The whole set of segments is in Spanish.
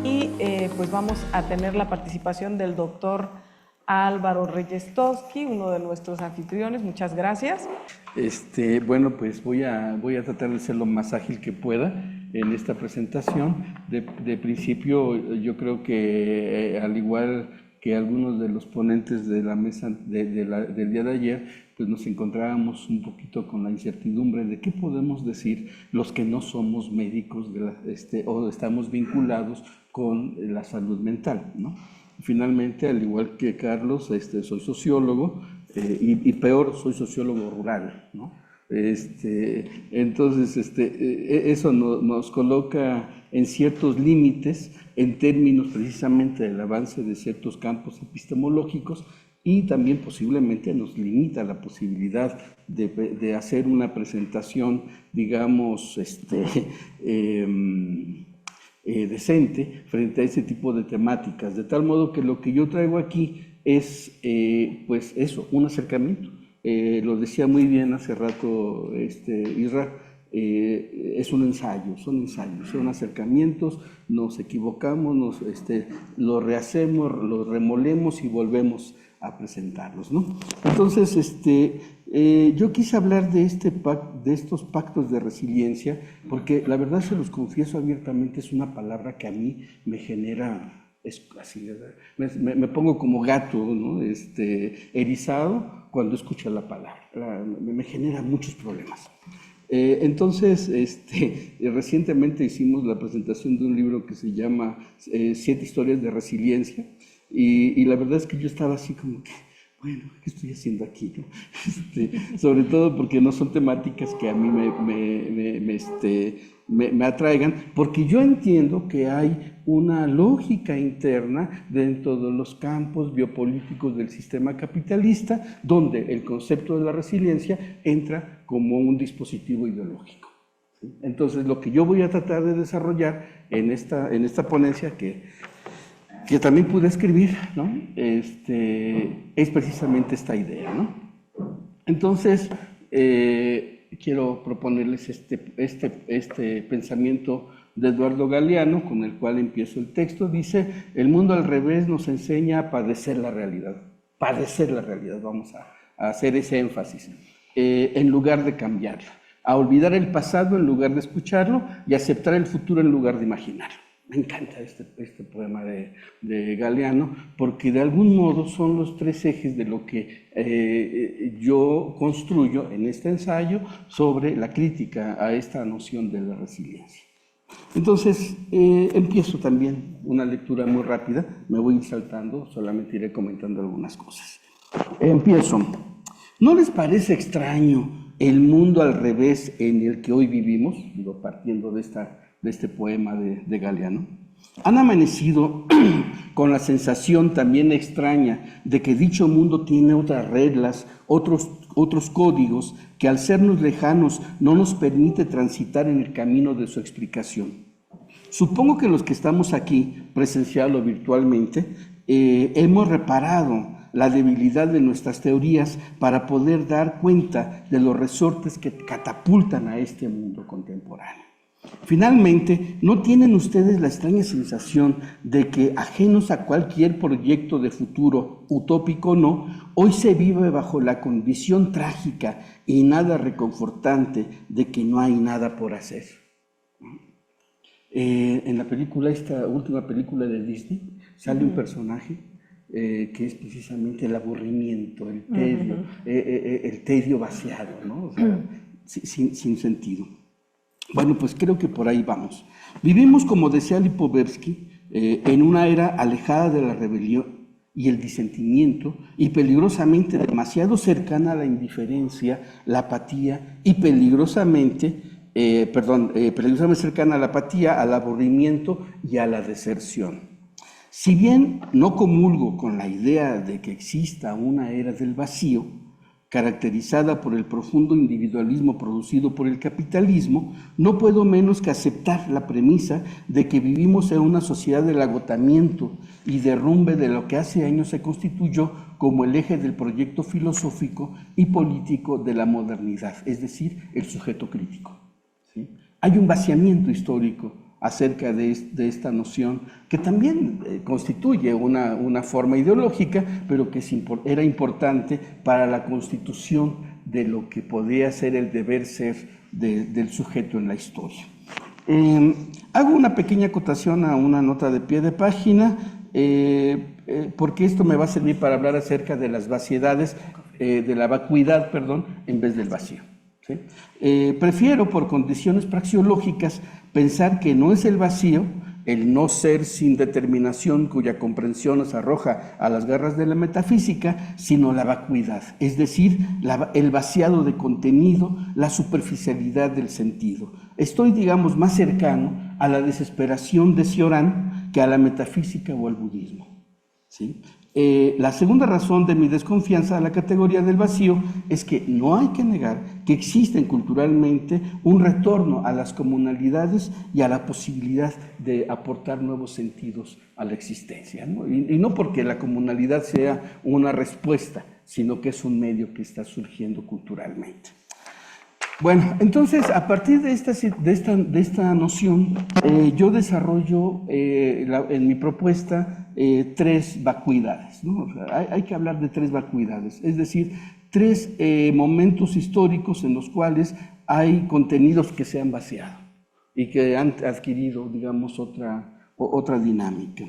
y pues vamos a tener la participación del doctor Álvaro Reyes Toski, uno de nuestros anfitriones. Muchas gracias. Bueno, pues voy a tratar de ser lo más ágil que pueda en esta presentación. De principio, yo creo que al igual que algunos de los ponentes de la mesa del día de ayer, pues nos encontrábamos un poquito con la incertidumbre de qué podemos decir los que no somos médicos o estamos vinculados con la salud mental, ¿no? Finalmente, al igual que Carlos, soy sociólogo y peor, soy sociólogo rural, ¿no? Entonces, eso nos coloca en ciertos límites en términos precisamente del avance de ciertos campos epistemológicos y también posiblemente nos limita la posibilidad de hacer una presentación, digamos, decente frente a ese tipo de temáticas, de tal modo que lo que yo traigo aquí es, pues eso, un acercamiento. Lo decía muy bien hace rato Isra, es un ensayo, son ensayos, son acercamientos, nos equivocamos, lo rehacemos, lo remolemos y volvemos a presentarlos, ¿no? Entonces, yo quise hablar de estos pactos de resiliencia, porque la verdad, se los confieso abiertamente, es una palabra que a mí me genera, es así, me pongo como gato, ¿no? Erizado cuando escucho la palabra, me genera muchos problemas. Entonces, recientemente hicimos la presentación de un libro que se llama 7 historias de resiliencia, y la verdad es que yo estaba así como que, bueno, ¿qué estoy haciendo aquí, no? Sobre todo porque no son temáticas que a mí me atraigan, porque yo entiendo que hay una lógica interna dentro de los campos biopolíticos del sistema capitalista, donde el concepto de la resiliencia entra como un dispositivo ideológico. Entonces, lo que yo voy a tratar de desarrollar en esta ponencia, que también pude escribir, ¿no? Es precisamente esta idea, ¿no? Entonces, quiero proponerles este pensamiento de Eduardo Galeano, con el cual empiezo el texto. Dice: el mundo al revés nos enseña a padecer la realidad. Padecer la realidad, vamos a hacer ese énfasis, en lugar de cambiarla. A olvidar el pasado en lugar de escucharlo y aceptar el futuro en lugar de imaginarlo. Me encanta este poema de Galeano, porque de algún modo son los 3 ejes de lo que yo construyo en este ensayo sobre la crítica a esta noción de la resiliencia. Entonces, empiezo también una lectura muy rápida, me voy saltando, solamente iré comentando algunas cosas. Empiezo. ¿No les parece extraño el mundo al revés en el que hoy vivimos? Digo, partiendo de este poema de Galeano. ¿Han amanecido con la sensación también extraña de que dicho mundo tiene otras reglas, otros códigos que, al sernos lejanos, no nos permite transitar en el camino de su explicación? Supongo que los que estamos aquí, presencial o virtualmente, hemos reparado la debilidad de nuestras teorías para poder dar cuenta de los resortes que catapultan a este mundo contemporáneo. Finalmente, ¿no tienen ustedes la extraña sensación de que, ajenos a cualquier proyecto de futuro, utópico o no, hoy se vive bajo la condición trágica y nada reconfortante de que no hay nada por hacer? En la película, esta última película de Disney, sale un personaje que es precisamente el aburrimiento, el tedio, el tedio vaciado, ¿no? O sea, sin sentido. Bueno, pues creo que por ahí vamos. Vivimos, como decía Lipovetsky, en una era alejada de la rebelión y el disentimiento, y peligrosamente demasiado cercana a la indiferencia, la apatía, y peligrosamente cercana a la apatía, al aburrimiento y a la deserción. Si bien no comulgo con la idea de que exista una era del vacío, caracterizada por el profundo individualismo producido por el capitalismo, no puedo menos que aceptar la premisa de que vivimos en una sociedad del agotamiento y derrumbe de lo que hace años se constituyó como el eje del proyecto filosófico y político de la modernidad, es decir, el sujeto crítico. ¿Sí? Hay un vaciamiento histórico acerca de esta noción, que también constituye una forma ideológica, pero que era importante para la constitución de lo que podía ser el deber ser del sujeto en la historia. Hago una pequeña acotación a una nota de pie de página, porque esto me va a servir para hablar acerca de las vaciedades, de la vacuidad, perdón, en vez del vacío. ¿Sí? Prefiero, por condiciones praxeológicas, pensar que no es el vacío, el no ser sin determinación cuya comprensión nos arroja a las garras de la metafísica, sino la vacuidad, es decir, el vaciado de contenido, la superficialidad del sentido. Estoy, digamos, más cercano a la desesperación de Cioran que a la metafísica o al budismo. ¿Sí? La segunda razón de mi desconfianza a la categoría del vacío es que no hay que negar que existe culturalmente un retorno a las comunalidades y a la posibilidad de aportar nuevos sentidos a la existencia, ¿no? Y no porque la comunalidad sea una respuesta, sino que es un medio que está surgiendo culturalmente. Bueno, entonces, a partir de esta noción, yo desarrollo en mi propuesta 3 vacuidades, ¿no? O sea, hay que hablar de 3 vacuidades, es decir, 3 momentos históricos en los cuales hay contenidos que se han vaciado y que han adquirido, digamos, otra dinámica.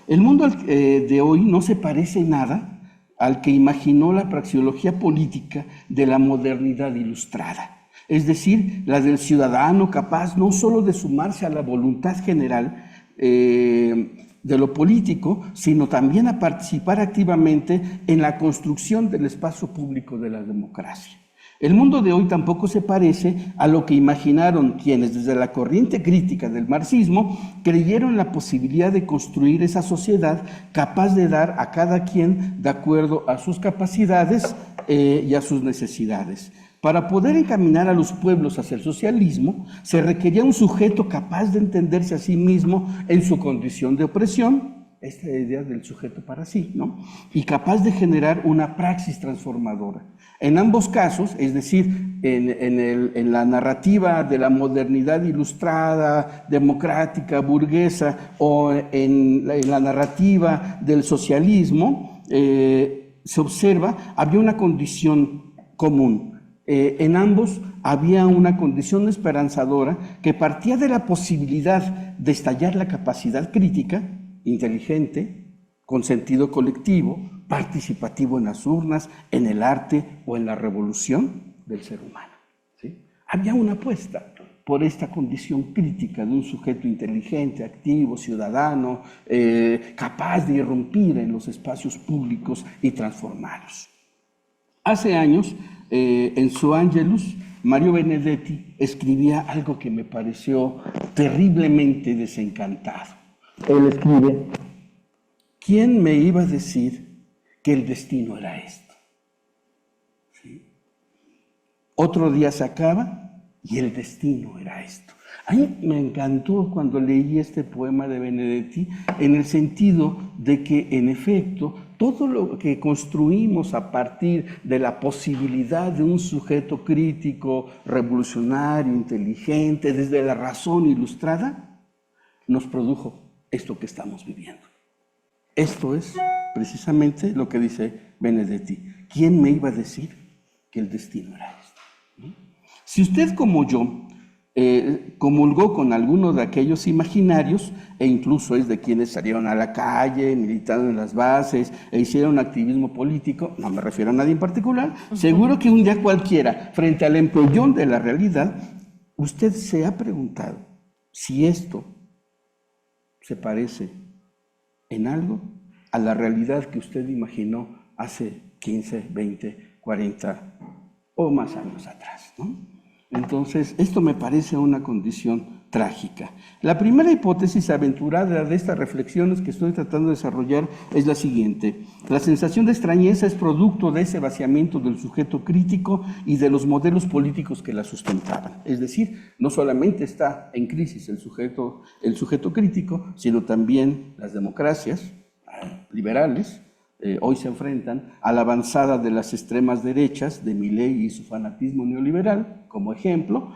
El mundo de hoy no se parece en nada al que imaginó la praxeología política de la modernidad ilustrada, es decir, la del ciudadano capaz no solo de sumarse a la voluntad general de lo político, sino también a participar activamente en la construcción del espacio público de la democracia. El mundo de hoy tampoco se parece a lo que imaginaron quienes desde la corriente crítica del marxismo creyeron la posibilidad de construir esa sociedad capaz de dar a cada quien de acuerdo a sus capacidades y a sus necesidades. Para poder encaminar a los pueblos hacia el socialismo, se requería un sujeto capaz de entenderse a sí mismo en su condición de opresión, esta idea del sujeto para sí, ¿no? Y capaz de generar una praxis transformadora. En ambos casos, es decir, en la narrativa de la modernidad ilustrada, democrática, burguesa, o en la narrativa del socialismo, se observa, había una condición común. En ambos había una condición esperanzadora que partía de la posibilidad de estallar la capacidad crítica, inteligente, con sentido colectivo, participativo en las urnas, en el arte o en la revolución del ser humano. ¿Sí? Había una apuesta por esta condición crítica de un sujeto inteligente, activo, ciudadano, capaz de irrumpir en los espacios públicos y transformarlos. Hace años, en su Angelus, Mario Benedetti escribía algo que me pareció terriblemente desencantado. Él escribe: ¿quién me iba a decir que el destino era esto? ¿Sí? Otro día se acaba y el destino era esto. A mí me encantó cuando leí este poema de Benedetti en el sentido de que, en efecto, todo lo que construimos a partir de la posibilidad de un sujeto crítico, revolucionario, inteligente, desde la razón ilustrada, nos produjo esto que estamos viviendo. Esto es precisamente lo que dice Benedetti. ¿Quién me iba a decir que el destino era esto? ¿No? Si usted, como yo, comulgó con alguno de aquellos imaginarios, e incluso es de quienes salieron a la calle, militaron en las bases e hicieron activismo político, no me refiero a nadie en particular, seguro que un día cualquiera, frente al empollón de la realidad, usted se ha preguntado si esto se parece en algo a la realidad que usted imaginó hace 15, 20, 40 o más años atrás, ¿no? Entonces, esto me parece una condición trágica. La primera hipótesis aventurada de estas reflexiones que estoy tratando de desarrollar es la siguiente. La sensación de extrañeza es producto de ese vaciamiento del sujeto crítico y de los modelos políticos que la sustentaban. Es decir, no solamente está en crisis el sujeto crítico, sino también las democracias liberales, hoy se enfrentan a la avanzada de las extremas derechas, de Milei y su fanatismo neoliberal, como ejemplo,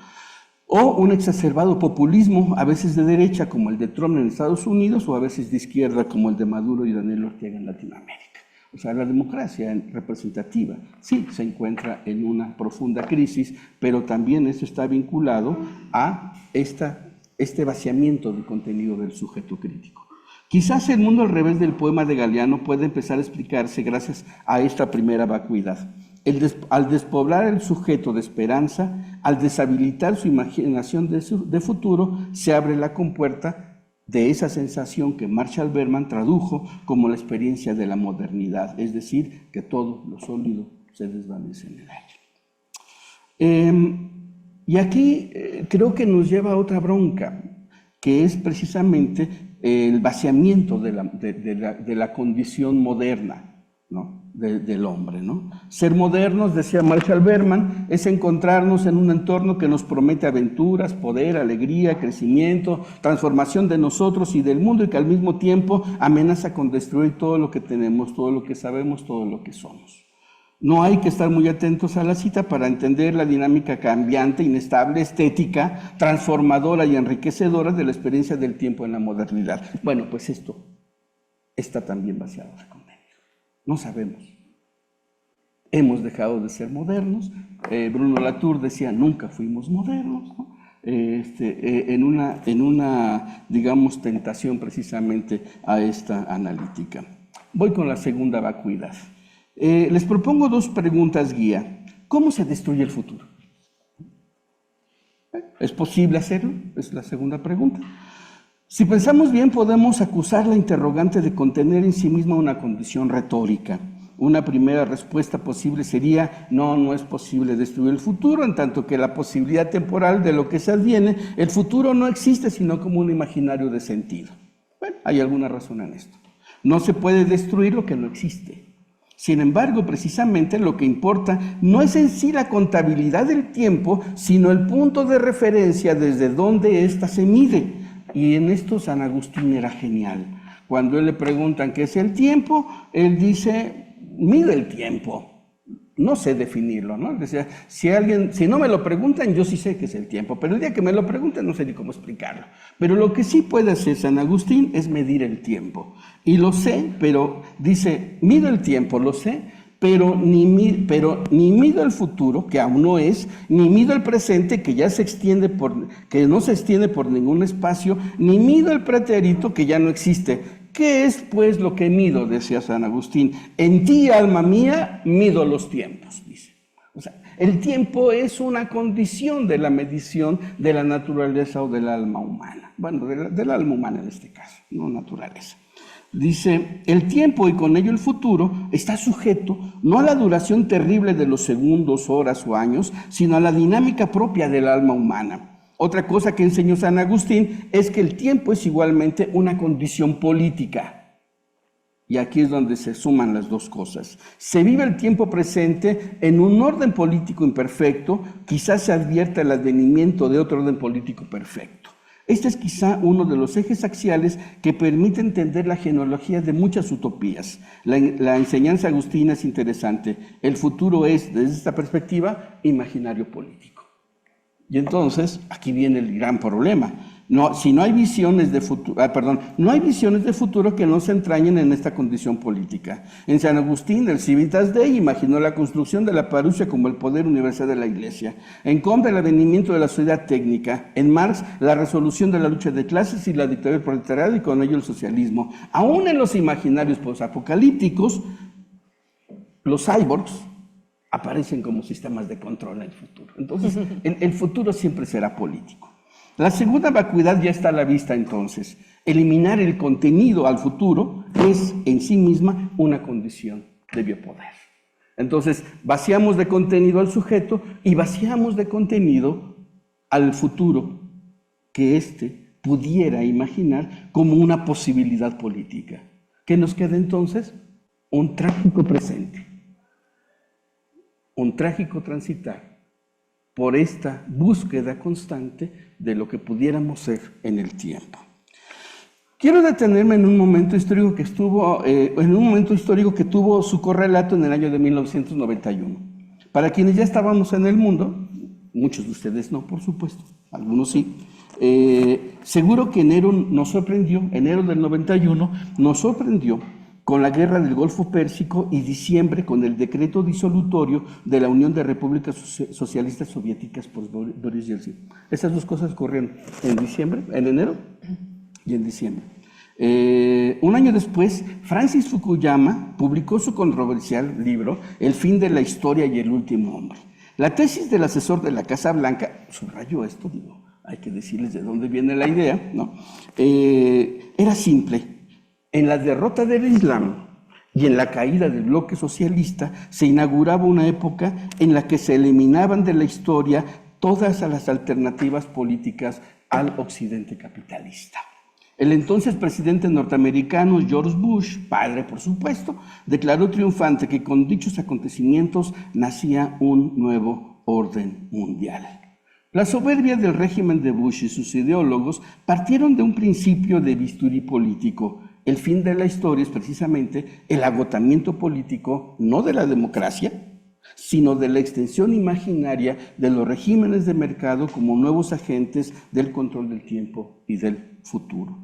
o un exacerbado populismo, a veces de derecha, como el de Trump en Estados Unidos, o a veces de izquierda, como el de Maduro y Daniel Ortega en Latinoamérica. O sea, la democracia representativa sí se encuentra en una profunda crisis, pero también eso está vinculado a este vaciamiento del contenido del sujeto crítico. Quizás el mundo al revés del poema de Galeano puede empezar a explicarse gracias a esta primera vacuidad. Al despoblar el sujeto de esperanza, al deshabilitar su imaginación de futuro, se abre la compuerta de esa sensación que Marshall Berman tradujo como la experiencia de la modernidad, es decir, que todo lo sólido se desvanece en el aire. Y aquí creo que nos lleva a otra bronca, que es precisamente el vaciamiento de la condición moderna, ¿no?, del hombre, ¿no? Ser modernos, decía Marshall Berman, es encontrarnos en un entorno que nos promete aventuras, poder, alegría, crecimiento, transformación de nosotros y del mundo, y que al mismo tiempo amenaza con destruir todo lo que tenemos, todo lo que sabemos, todo lo que somos. No hay que estar muy atentos a la cita para entender la dinámica cambiante, inestable, estética, transformadora y enriquecedora de la experiencia del tiempo en la modernidad. Bueno, pues esto está también vaciado de contenido. No sabemos. Hemos dejado de ser modernos. Bruno Latour decía, nunca fuimos modernos, ¿no? En una, digamos, tentación precisamente a esta analítica. Voy con la segunda vacuidad. Les propongo dos preguntas guía. ¿Cómo se destruye el futuro? ¿Es posible hacerlo? Es la segunda pregunta. Si pensamos bien, podemos acusar la interrogante de contener en sí misma una condición retórica. Una primera respuesta posible sería, no es posible destruir el futuro, en tanto que la posibilidad temporal de lo que se adviene, el futuro no existe sino como un imaginario de sentido. Bueno, hay alguna razón en esto. No se puede destruir lo que no existe. Sin embargo, precisamente lo que importa no es en sí la contabilidad del tiempo, sino el punto de referencia desde donde ésta se mide. Y en esto San Agustín era genial. Cuando él le preguntan qué es el tiempo, él dice, mide el tiempo. No sé definirlo, ¿no? Decía, si no me lo preguntan, yo sí sé qué es el tiempo, pero el día que me lo pregunten no sé ni cómo explicarlo. Pero lo que sí puede hacer San Agustín es medir el tiempo. Y lo sé, pero dice, mido el tiempo, lo sé, pero ni mido el futuro, que aún no es, ni mido el presente, que ya que no se extiende por ningún espacio, ni mido el pretérito, que ya no existe. ¿Qué es, pues, lo que mido?, decía San Agustín. En ti, alma mía, mido los tiempos, dice. O sea, el tiempo es una condición de la medición de la naturaleza o del alma humana. Bueno, del alma humana en este caso, no naturaleza. Dice, el tiempo y con ello el futuro está sujeto no a la duración terrible de los segundos, horas o años, sino a la dinámica propia del alma humana. Otra cosa que enseñó San Agustín es que el tiempo es igualmente una condición política. Y aquí es donde se suman las dos cosas. Se vive el tiempo presente en un orden político imperfecto, quizás se advierta el advenimiento de otro orden político perfecto. Este es quizá uno de los ejes axiales que permite entender la genealogía de muchas utopías. La enseñanza agustina es interesante. El futuro es, desde esta perspectiva, imaginario político. Y entonces, aquí viene el gran problema. No hay visiones de futuro que no se entrañen en esta condición política. En San Agustín, el Civitas Dei imaginó la construcción de la parusia como el poder universal de la Iglesia. En Comte, el advenimiento de la sociedad técnica. En Marx, la resolución de la lucha de clases y la dictadura del proletariado y con ello el socialismo. Aún en los imaginarios posapocalípticos, los cyborgs aparecen como sistemas de control en el futuro. Entonces, el futuro siempre será político. La segunda vacuidad ya está a la vista entonces. Eliminar el contenido al futuro es en sí misma una condición de biopoder. Entonces, vaciamos de contenido al sujeto y vaciamos de contenido al futuro que éste pudiera imaginar como una posibilidad política. ¿Qué nos queda entonces? Un trágico presente, un trágico transitar por esta búsqueda constante de lo que pudiéramos ser en el tiempo. Quiero detenerme en un momento histórico que tuvo su correlato en el año de 1991. Para quienes ya estábamos en el mundo, muchos de ustedes no, por supuesto, algunos sí. Seguro que enero nos sorprendió, enero del 91 nos sorprendió con la guerra del Golfo Pérsico y diciembre con el decreto disolutorio de la Unión de Repúblicas Socialistas Soviéticas por Boris Yeltsin. Esas dos cosas ocurrieron en diciembre, en enero y en diciembre. Un año después, Francis Fukuyama publicó su controversial libro El fin de la historia y el último hombre. La tesis del asesor de la Casa Blanca, subrayo esto, digo, hay que decirles de dónde viene la idea, ¿no? Era simple. En la derrota del Islam y en la caída del bloque socialista se inauguraba una época en la que se eliminaban de la historia todas las alternativas políticas al occidente capitalista. El entonces presidente norteamericano George Bush, padre por supuesto, declaró triunfante que con dichos acontecimientos nacía un nuevo orden mundial. La soberbia del régimen de Bush y sus ideólogos partieron de un principio de bisturí político. El fin de la historia es precisamente el agotamiento político, no de la democracia, sino de la extensión imaginaria de los regímenes de mercado como nuevos agentes del control del tiempo y del futuro.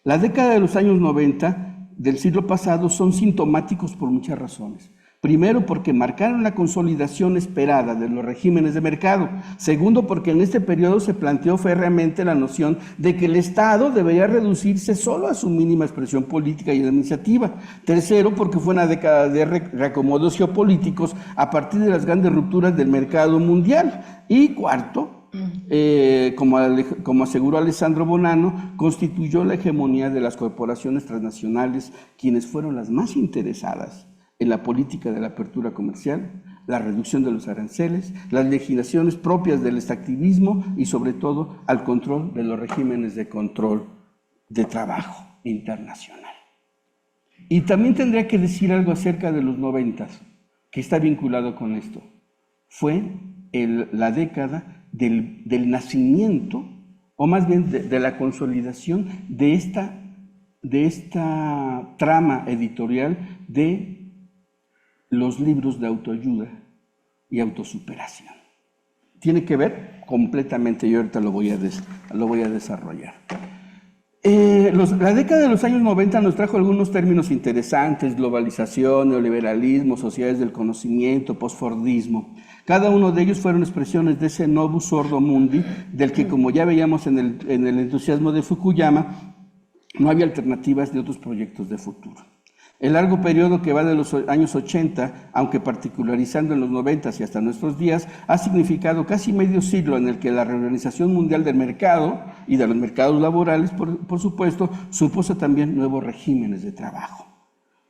La década de los años 90 del siglo pasado son sintomáticos por muchas razones. Primero, porque marcaron la consolidación esperada de los regímenes de mercado. Segundo, porque en este periodo se planteó férreamente la noción de que el Estado debería reducirse solo a su mínima expresión política y administrativa. Tercero, porque fue una década de reacomodos geopolíticos a partir de las grandes rupturas del mercado mundial. Y cuarto, como aseguró Alessandro Bonanno, constituyó la hegemonía de las corporaciones transnacionales, quienes fueron las más interesadas en la política de la apertura comercial, la reducción de los aranceles, las legislaciones propias del extractivismo y sobre todo al control de los regímenes de control de trabajo internacional. Y también tendría que decir algo acerca de los 90, que está vinculado con esto. Fue la década del nacimiento, o más bien de la consolidación de esta trama editorial de los libros de autoayuda y autosuperación. Tiene que ver completamente, yo ahorita lo voy a desarrollar. La década de los años 90 nos trajo algunos términos interesantes: globalización, neoliberalismo, sociedades del conocimiento, postfordismo. Cada uno de ellos fueron expresiones de ese novus ordo mundi, del que, como ya veíamos en el entusiasmo de Fukuyama, no había alternativas de otros proyectos de futuro. El largo periodo que va de los años 80, aunque particularizando en los 90 y hasta nuestros días, ha significado casi medio siglo en el que la reorganización mundial del mercado y de los mercados laborales, por supuesto, supuso también nuevos regímenes de trabajo.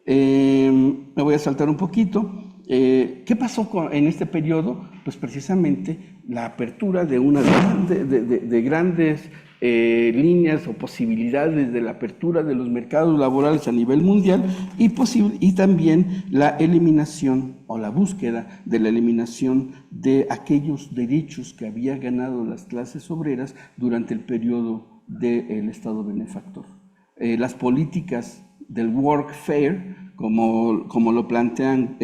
Me voy a saltar un poquito. ¿Qué pasó en este periodo? Pues precisamente la apertura de una de grandes líneas o posibilidades de la apertura de los mercados laborales a nivel mundial y también la eliminación o la búsqueda de la eliminación de aquellos derechos que habían ganado las clases obreras durante el periodo del Estado benefactor. Las políticas del workfare, como lo plantean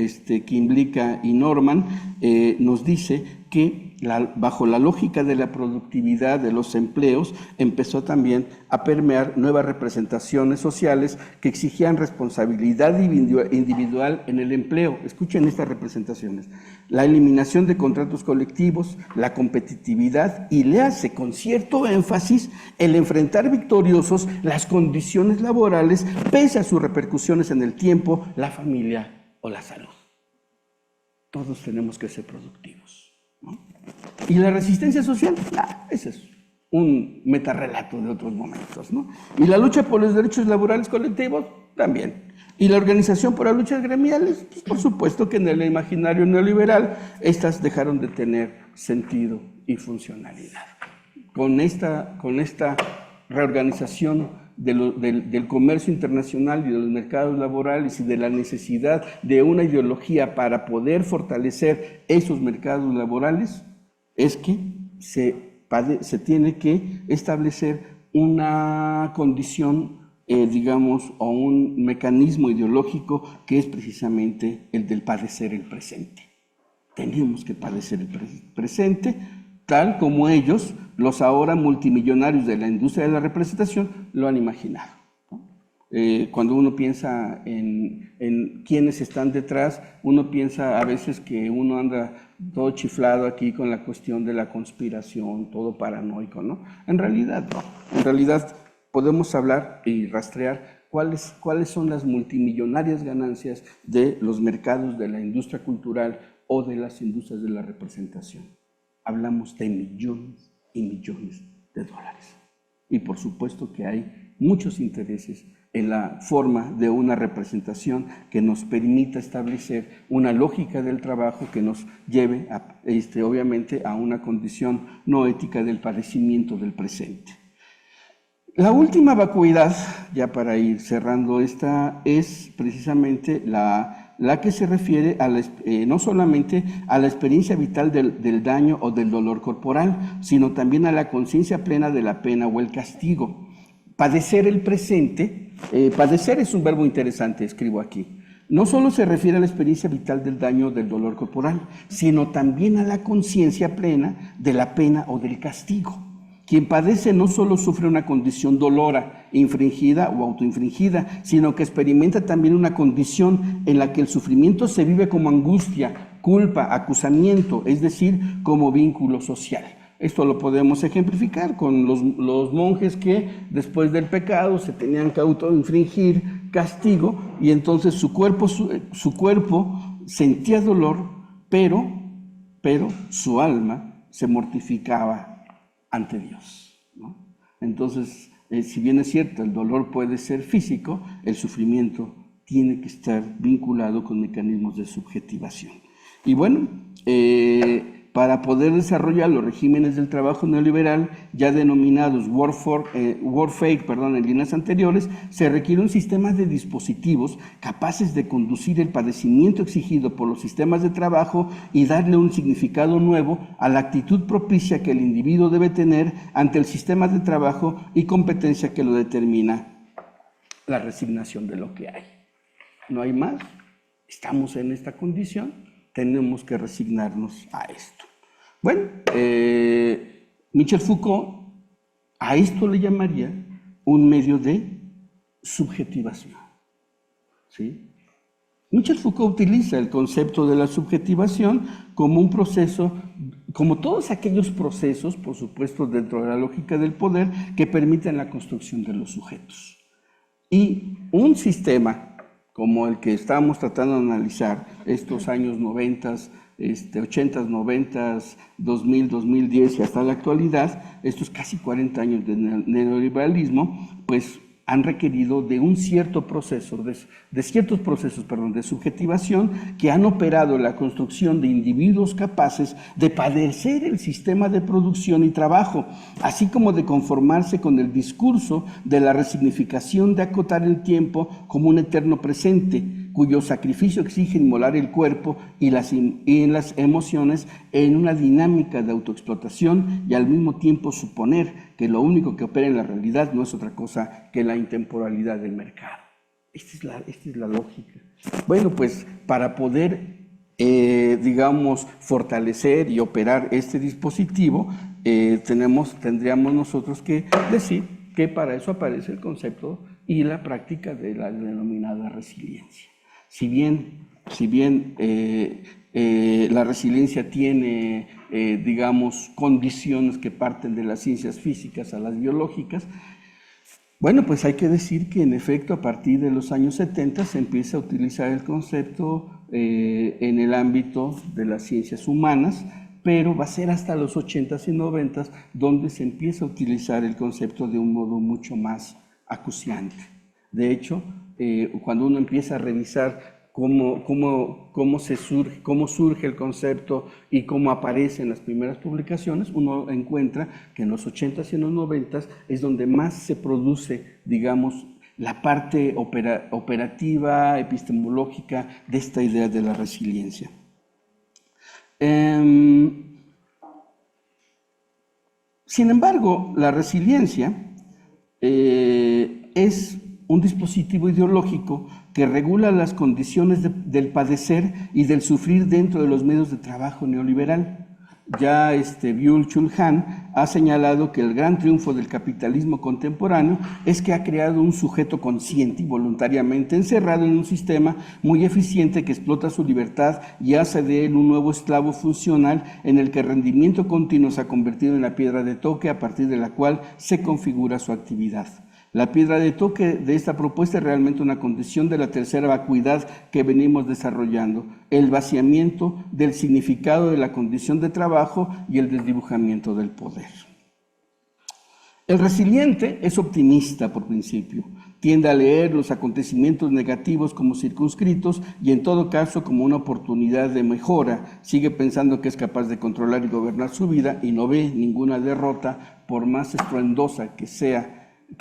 Kymlicka y Norman, nos dice que bajo la lógica de la productividad de los empleos empezó también a permear nuevas representaciones sociales que exigían responsabilidad individual en el empleo. Escuchen estas representaciones: la eliminación de contratos colectivos, la competitividad y, léase con cierto énfasis, el enfrentar victoriosos las condiciones laborales pese a sus repercusiones en el tiempo, la familia o la salud. Todos tenemos que ser productivos, ¿no? ¿Y la resistencia social? Ese es un metarrelato de otros momentos, ¿no? Y la lucha por los derechos laborales colectivos, también. Y la organización por las luchas gremiales, pues por supuesto que en el imaginario neoliberal estas dejaron de tener sentido y funcionalidad. Con esta reorganización del comercio internacional y de los mercados laborales y de la necesidad de una ideología para poder fortalecer esos mercados laborales, es que se tiene que establecer una condición, digamos, o un mecanismo ideológico que es precisamente el del padecer el presente. Tenemos que padecer el presente tal como ellos, los ahora multimillonarios de la industria de la representación, lo han imaginado. Cuando uno piensa en quiénes están detrás, uno piensa a veces que uno anda todo chiflado aquí con la cuestión de la conspiración, todo paranoico, ¿no? En realidad no. En realidad podemos hablar y rastrear cuáles son las multimillonarias ganancias de los mercados de la industria cultural o de las industrias de la representación. Hablamos de millones y millones de dólares. Y por supuesto que hay muchos intereses en la forma de una representación que nos permita establecer una lógica del trabajo que nos lleve, obviamente, a una condición no ética del padecimiento del presente. La última vacuidad, ya para ir cerrando esta, es precisamente la que se refiere a no solamente a la experiencia vital del daño o del dolor corporal, sino también a la conciencia plena de la pena o el castigo. Padecer el presente, padecer es un verbo interesante, escribo aquí. No solo se refiere a la experiencia vital del daño o del dolor corporal, sino también a la conciencia plena de la pena o del castigo. Quien padece no solo sufre una condición dolora, infringida o autoinfringida, sino que experimenta también una condición en la que el sufrimiento se vive como angustia, culpa, acusamiento, es decir, como vínculo social. Esto lo podemos ejemplificar con los monjes que después del pecado se tenían que autoinfringir castigo y entonces su cuerpo sentía dolor, pero su alma se mortificaba ante Dios, ¿no? Entonces, si bien es cierto, el dolor puede ser físico, el sufrimiento tiene que estar vinculado con mecanismos de subjetivación. Y bueno, para poder desarrollar los regímenes del trabajo neoliberal, ya denominados Warfare en líneas anteriores, se requiere un sistema de dispositivos capaces de conducir el padecimiento exigido por los sistemas de trabajo y darle un significado nuevo a la actitud propicia que el individuo debe tener ante el sistema de trabajo y competencia que lo determina, la resignación de lo que hay. No hay más, estamos en esta condición, tenemos que resignarnos a esto. Bueno, Michel Foucault a esto le llamaría un medio de subjetivación, ¿sí? Michel Foucault utiliza el concepto de la subjetivación como un proceso, como todos aquellos procesos, por supuesto, dentro de la lógica del poder, que permiten la construcción de los sujetos. Y un sistema como el que estamos tratando de analizar, estos años 90, 80, 90, 2000, 2010 y hasta la actualidad, estos casi 40 años de neoliberalismo, pues han requerido de un cierto proceso, de ciertos procesos de subjetivación que han operado en la construcción de individuos capaces de padecer el sistema de producción y trabajo, así como de conformarse con el discurso de la resignificación de acotar el tiempo como un eterno presente, cuyo sacrificio exige inmolar el cuerpo y las emociones en una dinámica de autoexplotación y al mismo tiempo suponer que lo único que opera en la realidad no es otra cosa que la intemporalidad del mercado. Esta es la lógica. Bueno, pues para poder, digamos, fortalecer y operar este dispositivo, tendríamos nosotros que decir que para eso aparece el concepto y la práctica de la denominada resiliencia. Si bien la resiliencia tiene, digamos, condiciones que parten de las ciencias físicas a las biológicas, bueno, pues hay que decir que en efecto a partir de los años 70 se empieza a utilizar el concepto en el ámbito de las ciencias humanas, pero va a ser hasta los 80s y 90s donde se empieza a utilizar el concepto de un modo mucho más acuciante. De hecho, cuando uno empieza a revisar cómo surge el concepto y cómo aparece en las primeras publicaciones, uno encuentra que en los 80s y en los 90s es donde más se produce, digamos, la parte operativa, epistemológica de esta idea de la resiliencia. Sin embargo, la resiliencia es un dispositivo ideológico que regula las condiciones del padecer y del sufrir dentro de los medios de trabajo neoliberal. ya Byung-Chul Han ha señalado que el gran triunfo del capitalismo contemporáneo es que ha creado un sujeto consciente y voluntariamente encerrado en un sistema muy eficiente que explota su libertad y hace de él un nuevo esclavo funcional en el que el rendimiento continuo se ha convertido en la piedra de toque a partir de la cual se configura su actividad. La piedra de toque de esta propuesta es realmente una condición de la tercera vacuidad que venimos desarrollando, el vaciamiento del significado de la condición de trabajo y el desdibujamiento del poder. El resiliente es optimista por principio, tiende a leer los acontecimientos negativos como circunscritos y en todo caso como una oportunidad de mejora, sigue pensando que es capaz de controlar y gobernar su vida y no ve ninguna derrota, por más estruendosa que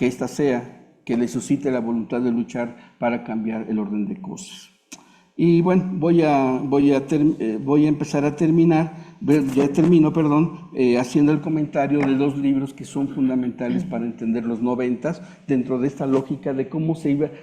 ésta sea, que le suscite la voluntad de luchar para cambiar el orden de cosas. Y bueno, voy a empezar a terminar, haciendo el comentario de dos libros que son fundamentales para entender los 90s, dentro de esta lógica de cómo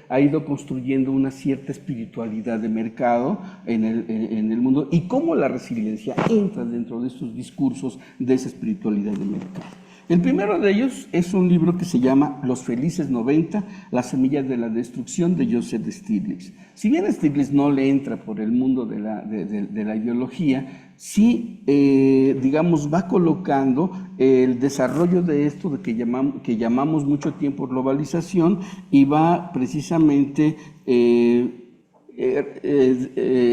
ha ido construyendo una cierta espiritualidad de mercado en el mundo y cómo la resiliencia entra dentro de estos discursos de esa espiritualidad de mercado. El primero de ellos es un libro que se llama Los felices 90, las semillas de la destrucción, de Joseph Stiglitz. Si bien Stiglitz no le entra por el mundo de la ideología, sí, digamos, va colocando el desarrollo de esto de que llamamos mucho tiempo globalización y va precisamente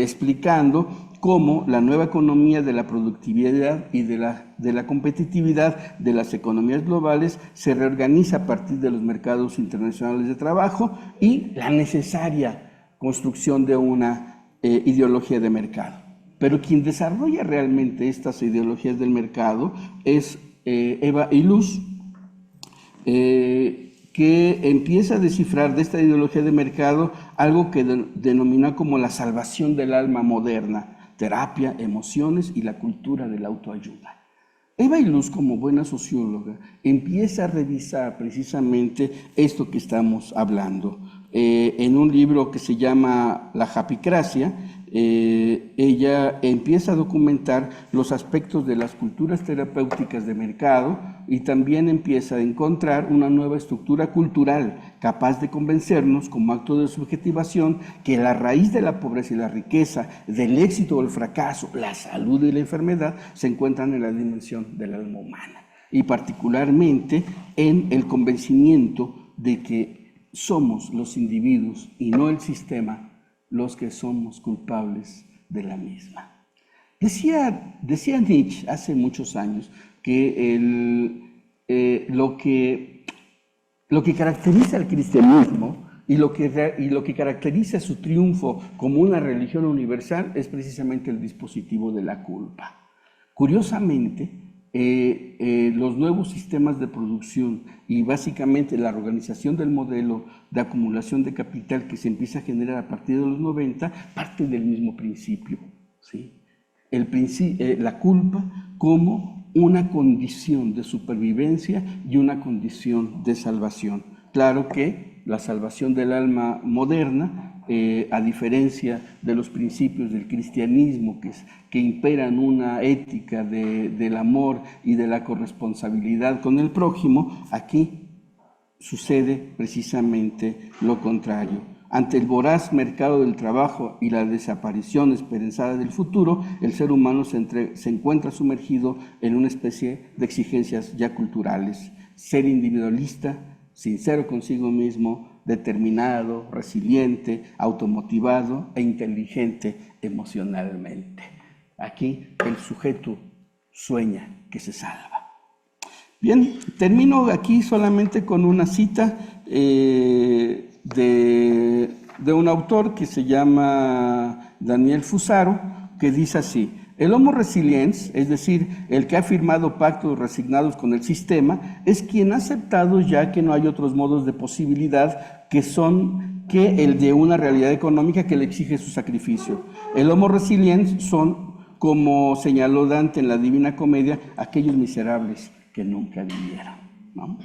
explicando cómo la nueva economía de la productividad y de la competitividad de las economías globales se reorganiza a partir de los mercados internacionales de trabajo y la necesaria construcción de una ideología de mercado. Pero quien desarrolla realmente estas ideologías del mercado es Eva Illouz, que empieza a descifrar de esta ideología de mercado algo que denomina como la salvación del alma moderna, terapia, emociones y la cultura de la autoayuda. Eva Illouz, como buena socióloga, empieza a revisar precisamente esto que estamos hablando. En un libro que se llama La Japicracia, ella empieza a documentar los aspectos de las culturas terapéuticas de mercado y también empieza a encontrar una nueva estructura cultural capaz de convencernos como acto de subjetivación que la raíz de la pobreza y la riqueza, del éxito o el fracaso, la salud y la enfermedad se encuentran en la dimensión del alma humana y particularmente en el convencimiento de que somos los individuos y no el sistema los que somos culpables de la misma. Decía Nietzsche hace muchos años que lo que caracteriza al cristianismo y lo que caracteriza su triunfo como una religión universal es precisamente el dispositivo de la culpa. Curiosamente, los nuevos sistemas de producción y básicamente la organización del modelo de acumulación de capital que se empieza a generar a partir de los 90 parte del mismo principio, ¿sí? La culpa como una condición de supervivencia y una condición de salvación. Claro que la salvación del alma moderna, a diferencia de los principios del cristianismo que imperan una ética del amor y de la corresponsabilidad con el prójimo, aquí sucede precisamente lo contrario. Ante el voraz mercado del trabajo y la desaparición esperanzada del futuro, el ser humano se encuentra sumergido en una especie de exigencias ya culturales. Ser individualista, sincero consigo mismo, determinado, resiliente, automotivado e inteligente emocionalmente. Aquí el sujeto sueña que se salva. Bien, termino aquí solamente con una cita de un autor que se llama Daniel Fusaro, que dice así: el homo resiliens, es decir, el que ha firmado pactos resignados con el sistema, es quien ha aceptado ya que no hay otros modos de posibilidad que el de una realidad económica que le exige su sacrificio. El homo resiliens son, como señaló Dante en la Divina Comedia, aquellos miserables que nunca vivieron, ¿no?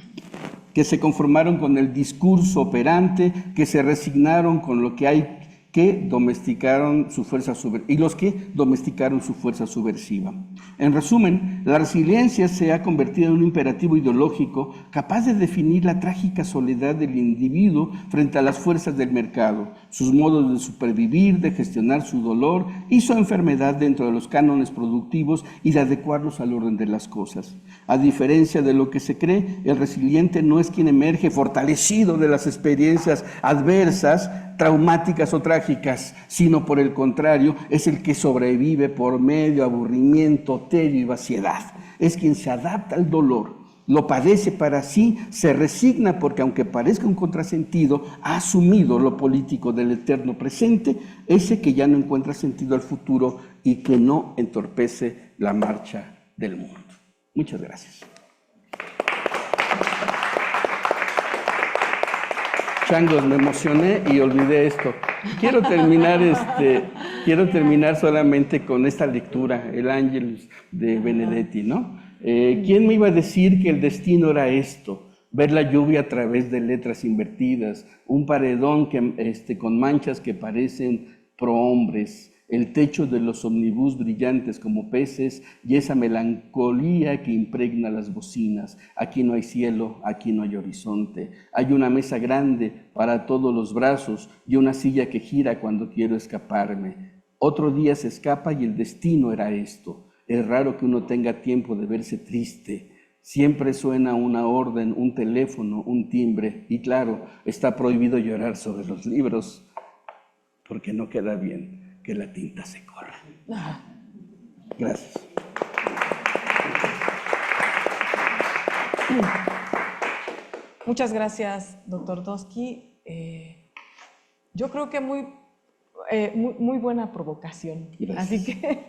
Que se conformaron con el discurso operante, que se resignaron con lo que hay que domesticaron su fuerza y los que domesticaron su fuerza subversiva. En resumen, la resiliencia se ha convertido en un imperativo ideológico capaz de definir la trágica soledad del individuo frente a las fuerzas del mercado, sus modos de supervivir, de gestionar su dolor y su enfermedad dentro de los cánones productivos y de adecuarlos al orden de las cosas. A diferencia de lo que se cree, el resiliente no es quien emerge fortalecido de las experiencias adversas, traumáticas o trágicas, sino por el contrario, es el que sobrevive por medio, aburrimiento, tedio y vaciedad. Es quien se adapta al dolor, lo padece para sí, se resigna porque aunque parezca un contrasentido, ha asumido lo político del eterno presente, ese que ya no encuentra sentido al futuro y que no entorpece la marcha del mundo. Muchas gracias. Changos, me emocioné y olvidé esto. Quiero terminar solamente con esta lectura, el Ángelus de Benedetti, ¿no? ¿Quién me iba a decir que el destino era esto? Ver la lluvia a través de letras invertidas, un paredón con manchas que parecen prohombres, el techo de los ómnibus brillantes como peces y esa melancolía que impregna las bocinas. Aquí no hay cielo, aquí no hay horizonte. Hay una mesa grande para todos los brazos y una silla que gira cuando quiero escaparme. Otro día se escapa y el destino era esto. Es raro que uno tenga tiempo de verse triste. Siempre suena una orden, un teléfono, un timbre. Y claro, está prohibido llorar sobre los libros porque no queda bien que la tinta se corra. Gracias. Muchas gracias, doctor Dosky. Yo creo que muy buena provocación. Gracias. Así que